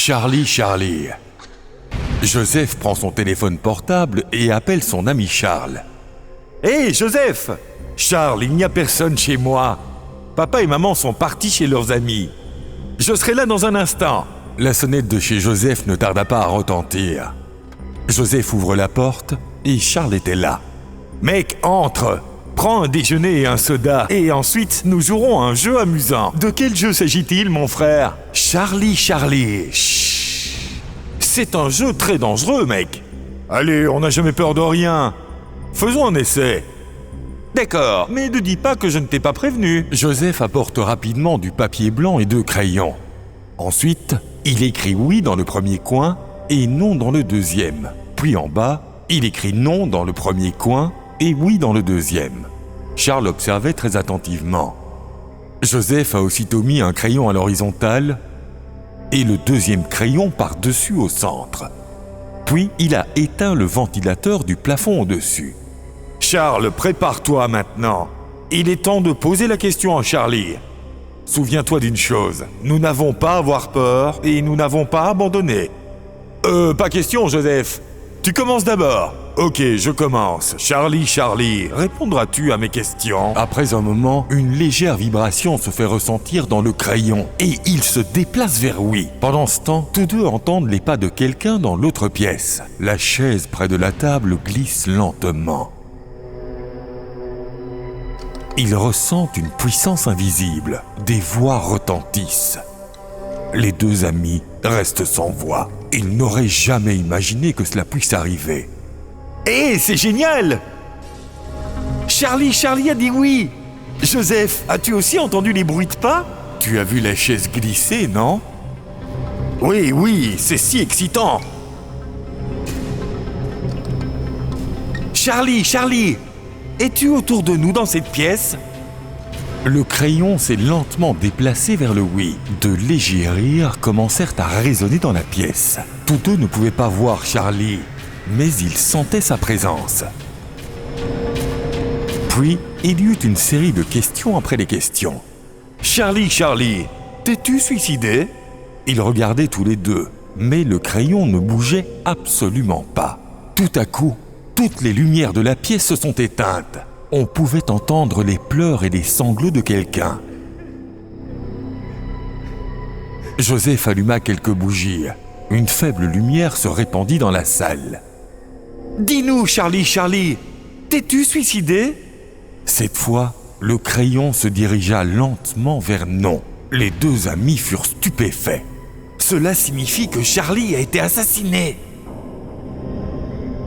Charlie. Joseph prend son téléphone portable et appelle son ami Charles. « Hé, Joseph! Charles, il n'y a personne chez moi. Papa et maman sont partis chez leurs amis. Je serai là dans un instant. » La sonnette de chez Joseph ne tarda pas à retentir. Joseph ouvre la porte et Charles était là. « Mec, entre! Prends un déjeuner et un soda, et ensuite nous jouerons à un jeu amusant. De quel jeu s'agit-il, mon frère? Charlie. Chut. C'est un jeu très dangereux, mec. Allez, on n'a jamais peur de rien. Faisons un essai. D'accord, mais ne dis pas que je ne t'ai pas prévenu. Joseph apporte rapidement du papier blanc et 2 crayons. Ensuite, il écrit oui dans le premier coin et non dans le deuxième. Puis en bas, il écrit non dans le premier coin et oui dans le deuxième. Charles observait très attentivement. Joseph a aussitôt mis un crayon à l'horizontale et le deuxième crayon par-dessus au centre. Puis il a éteint le ventilateur du plafond au-dessus. « Charles, prépare-toi maintenant. Il est temps de poser la question à Charlie. Souviens-toi d'une chose, nous n'avons pas à avoir peur et nous n'avons pas abandonné. » Pas question, Joseph. Tu commences d'abord. Ok, je commence. Charlie, répondras-tu à mes questions? Après un moment, une légère vibration se fait ressentir dans le crayon et il se déplace vers oui. Pendant ce temps, tous deux entendent les pas de quelqu'un dans l'autre pièce. La chaise près de la table glisse lentement. Ils ressentent une puissance invisible. Des voix retentissent. Les 2 amis restent sans voix. Ils n'auraient jamais imaginé que cela puisse arriver. Hé, c'est génial! Charlie a dit oui! Joseph, as-tu aussi entendu les bruits de pas? Tu as vu la chaise glisser, non? Oui, c'est si excitant! Charlie! Es-tu autour de nous dans cette pièce? Le crayon s'est lentement déplacé vers le oui. De légers rires commencèrent à résonner dans la pièce. Tous deux ne pouvaient pas voir Charlie, mais ils sentaient sa présence. Puis, il y eut une série de questions après les questions. « Charlie, t'es-tu suicidé ?» Ils regardaient tous les deux, mais le crayon ne bougeait absolument pas. Tout à coup, toutes les lumières de la pièce se sont éteintes. On pouvait entendre les pleurs et les sanglots de quelqu'un. Joseph alluma quelques bougies. Une faible lumière se répandit dans la salle. « Dis-nous, Charlie, t'es-tu suicidé ?» Cette fois, le crayon se dirigea lentement vers non. Les 2 amis furent stupéfaits. « Cela signifie que Charlie a été assassiné !»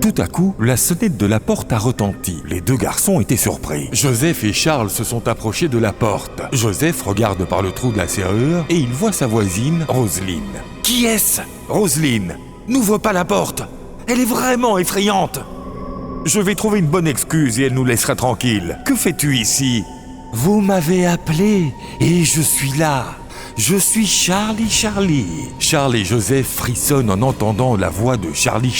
Tout à coup, la sonnette de la porte a retenti. Les 2 garçons étaient surpris. Joseph et Charles se sont approchés de la porte. Joseph regarde par le trou de la serrure et il voit sa voisine, Roselyne. « Qui est-ce? Roselyne, n'ouvre pas la porte. Elle est vraiment effrayante. » Je vais trouver une bonne excuse et elle nous laissera tranquilles. Que fais-tu ici? Vous m'avez appelé et je suis là. Je suis Charlie. Charles et Joseph frissonnent en entendant la voix de Charlie.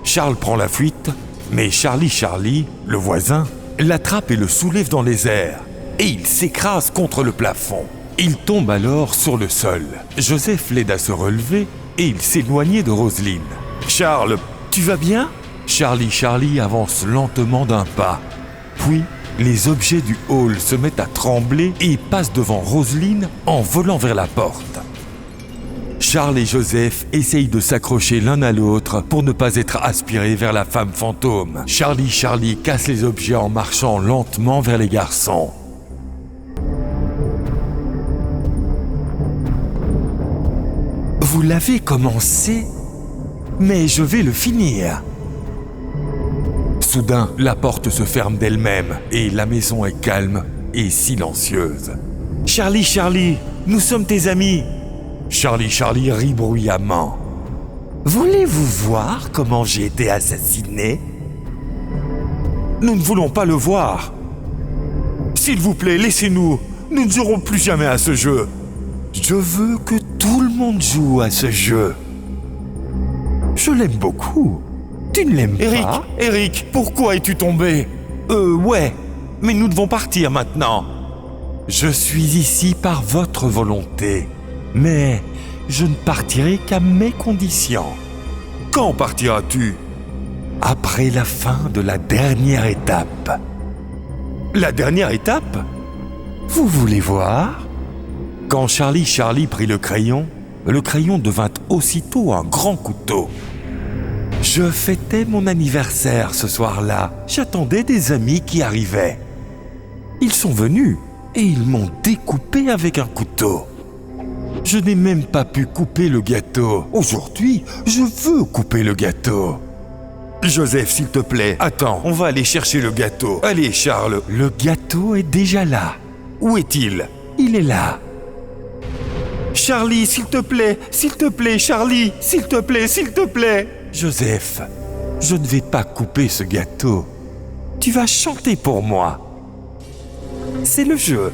Charles prend la fuite, mais Charlie, le voisin, l'attrape et le soulève dans les airs. Et il s'écrase contre le plafond. Il tombe alors sur le sol. Joseph l'aide à se relever et il s'éloignait de Roselyne. « Charles, tu vas bien ?» Charlie avance lentement d'un pas. Puis, les objets du hall se mettent à trembler et passent devant Roselyne en volant vers la porte. Charles et Joseph essayent de s'accrocher l'un à l'autre pour ne pas être aspirés vers la femme fantôme. Charlie casse les objets en marchant lentement vers les garçons. Vous l'avez commencé, mais je vais le finir. Soudain, la porte se ferme d'elle-même et la maison est calme et silencieuse. Charlie, nous sommes tes amis. Charlie rit bruyamment. Voulez-vous voir comment j'ai été assassiné? Nous ne voulons pas le voir. S'il vous plaît, laissez-nous. Nous ne jouerons plus jamais à ce jeu. Je veux que tout le monde joue à ce jeu. Je l'aime beaucoup. Tu ne l'aimes pas? Eric, pourquoi es-tu tombé? Ouais, mais nous devons partir maintenant. Je suis ici par votre volonté. Mais je ne partirai qu'à mes conditions. Quand partiras-tu? Après la fin de la dernière étape. La dernière étape? Vous voulez voir? Quand Charlie prit le crayon devint aussitôt un grand couteau. Je fêtais mon anniversaire ce soir-là. J'attendais des amis qui arrivaient. Ils sont venus et ils m'ont découpé avec un couteau. Je n'ai même pas pu couper le gâteau. Aujourd'hui, je veux couper le gâteau. Joseph, s'il te plaît, attends, on va aller chercher le gâteau. Allez, Charles. Le gâteau est déjà là. Où est-il? Il est là. Charlie, s'il te plaît, Charlie, s'il te plaît. Joseph, je ne vais pas couper ce gâteau. Tu vas chanter pour moi. C'est le jeu.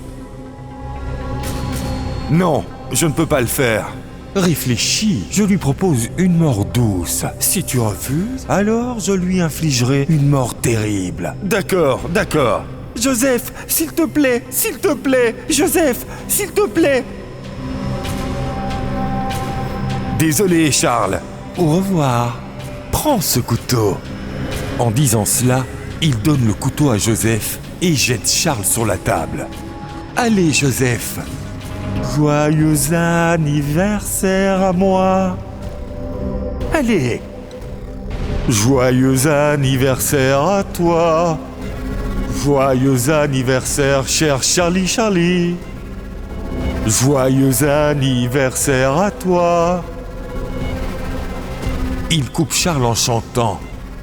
Non, je ne peux pas le faire. Réfléchis, je lui propose une mort douce. Si tu refuses, alors je lui infligerai une mort terrible. D'accord. Joseph, s'il te plaît. Joseph, s'il te plaît. Désolé, Charles. Au revoir. Prends ce couteau. En disant cela, il donne le couteau à Joseph et jette Charles sur la table. Allez, Joseph. Joyeux anniversaire à moi. Allez. Joyeux anniversaire à toi. Joyeux anniversaire, cher Charlie. Joyeux anniversaire à toi. Il coupe Charles en chantant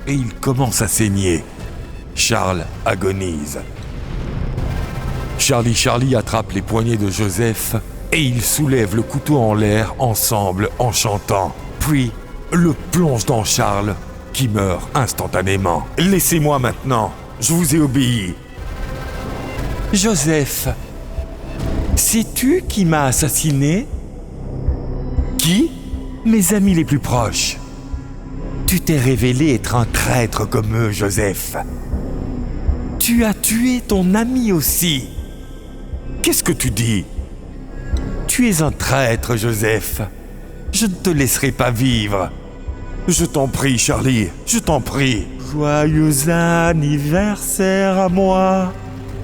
et il commence à saigner. Charles agonise. Charlie attrape les poignets de Joseph et ils soulèvent le couteau en l'air ensemble en chantant. Puis, le plonge dans Charles qui meurt instantanément. Laissez-moi maintenant, je vous ai obéi. Joseph, sais-tu qui m'a assassiné? Qui? Mes amis les plus proches. Tu t'es révélé être un traître comme eux, Joseph. Tu as tué ton ami aussi. Qu'est-ce que tu dis? Tu es un traître, Joseph. Je ne te laisserai pas vivre. Je t'en prie, Charlie, je t'en prie. Joyeux anniversaire à moi.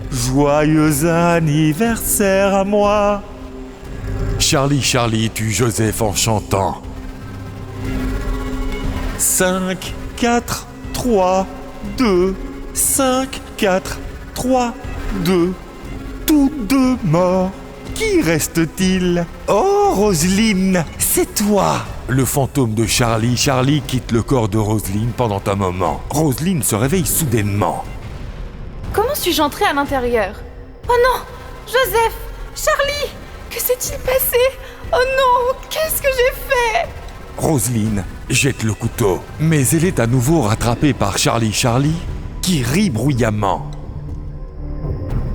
Joyeux anniversaire à moi. Charlie tue Joseph en chantant. 5, 4, 3, 2, 5, 4, 3, 2. Tous deux morts. Qui reste-t-il? Oh, Roselyne, c'est toi! Le fantôme de Charlie quitte le corps de Roselyne pendant un moment. Roselyne se réveille soudainement. Comment suis-je entrée à l'intérieur? Oh non! Joseph! Charlie! Que s'est-il passé? Oh non! Qu'est-ce que j'ai fait? Roselyne jette le couteau, mais elle est à nouveau rattrapée par Charlie qui rit bruyamment.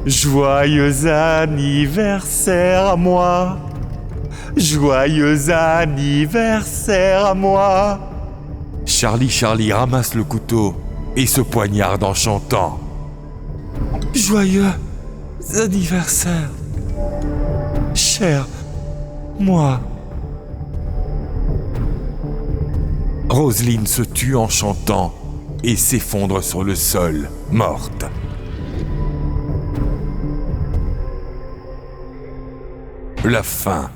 Joyeux anniversaire à moi. Joyeux anniversaire à moi. Charlie ramasse le couteau et se poignarde en chantant. Joyeux anniversaire, cher moi. Roselyne se tue en chantant et s'effondre sur le sol, morte. La fin.